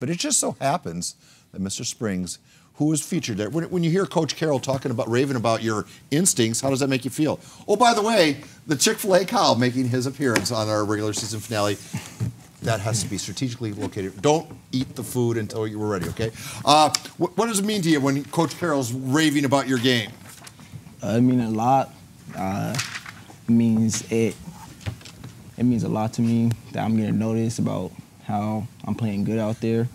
But it just so happens that Mr. Springs, who was featured there, when you hear Coach Carroll raving about your instincts, how does that make you feel? Oh, by the way, the Chick-fil-A cow making his appearance on our regular season finale. That has to be strategically located. Don't eat the food until you were ready, okay? What does it mean to you when Coach Carroll's raving about your game? It means a lot. It means a lot to me that I'm getting noticed about how I'm playing good out there.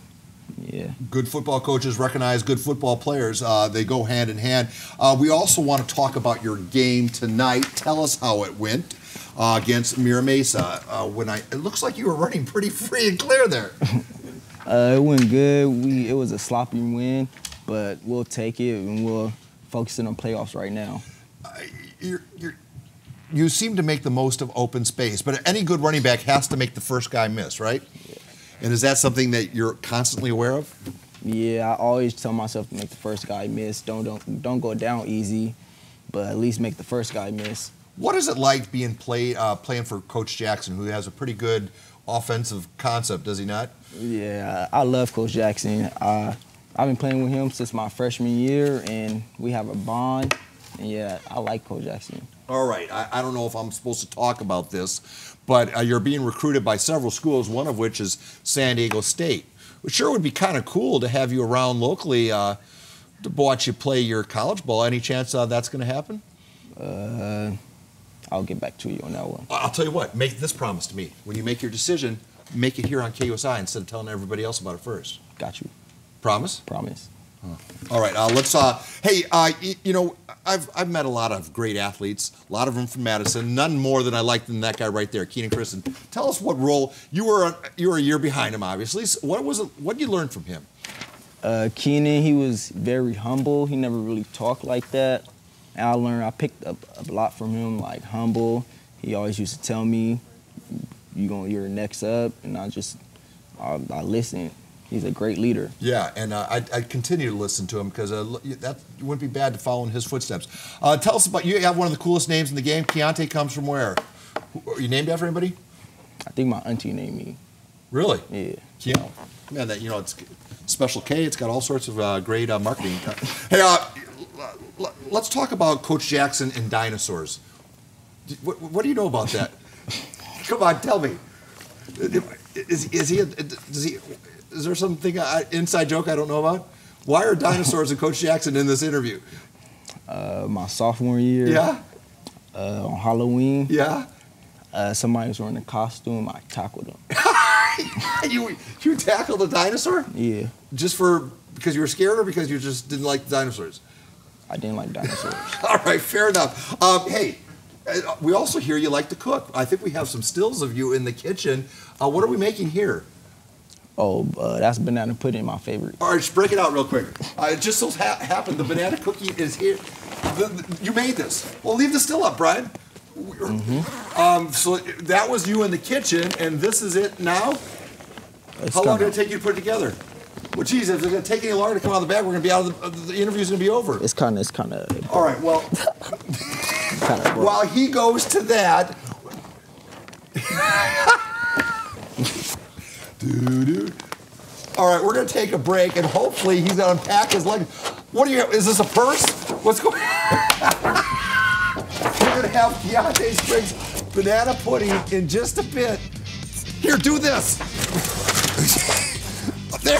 Yeah. Good football coaches recognize good football players. They go hand in hand. We also want to talk about your game tonight. Tell us how it went against Mira Mesa. It looks like you were running pretty free and clear there. It went good. It was a sloppy win, but we'll take it and we'll focus on playoffs right now. You seem to make the most of open space, but any good running back has to make the first guy miss, right? Yeah. And is that something that you're constantly aware of? Yeah, I always tell myself to make the first guy miss. Don't go down easy, but at least make the first guy miss. What is it like being playing for Coach Jackson, who has a pretty good offensive concept, does he not? Yeah, I love Coach Jackson. I've been playing with him since my freshman year, and we have a bond. And yeah, I like Coach Jackson. All right, I don't know if I'm supposed to talk about this, but you're being recruited by several schools, one of which is San Diego State. It sure would be kind of cool to have you around locally to watch you play your college ball. Any chance that's going to happen? I'll get back to you on that one. I'll tell you what, make this promise to me. When you make your decision, make it here on KUSI instead of telling everybody else about it first. Got you. Promise? Promise. All right, let's, hey, you know, I've met a lot of great athletes, a lot of them from Madison, none more than I like than that guy right there, Keenan Christen. Tell us what role, you were a year behind him, obviously. So what did you learn from him? Keenan, he was very humble. He never really talked like that. And I picked up a lot from him, like humble. He always used to tell me, you're next up, and I listened. He's a great leader. Yeah, and I continue to listen to him because that wouldn't be bad to follow in his footsteps. Tell us about, you have one of the coolest names in the game. Keontae comes from where? Are you named after anybody? I think my auntie named me. Really? Yeah. Keontae. Man, it's Special K. It's got all sorts of great marketing. Hey, let's talk about Coach Jackson and dinosaurs. What do you know about that? Come on, tell me. Is there something inside joke I don't know about? Why are dinosaurs and Coach Jackson in this interview? My sophomore year. Yeah. On Halloween. Yeah. Somebody was wearing a costume. I tackled him. You tackled a dinosaur? Yeah. Just because you were scared or because you just didn't like the dinosaurs? I didn't like dinosaurs. All right, fair enough. Hey, we also hear you like to cook. I think we have some stills of you in the kitchen. What are we making here? Oh, that's banana pudding, my favorite. All right, just break it out real quick. It just so happened the banana cookie is here. You made this. Well, leave the still up, Brian. So that was you in the kitchen, and this is it now? How long did it take you to put it together? Well, geez, if it's going to take any longer to come out of the bag, we're going to be out of the interview's going to be over. It's kind of. All right, well, while he goes to that. All right, we're going to take a break, and hopefully he's going to unpack his luggage. Is this a purse? What's going on? We're going to have Keontae Springs banana pudding in just a bit. Here, do this. There.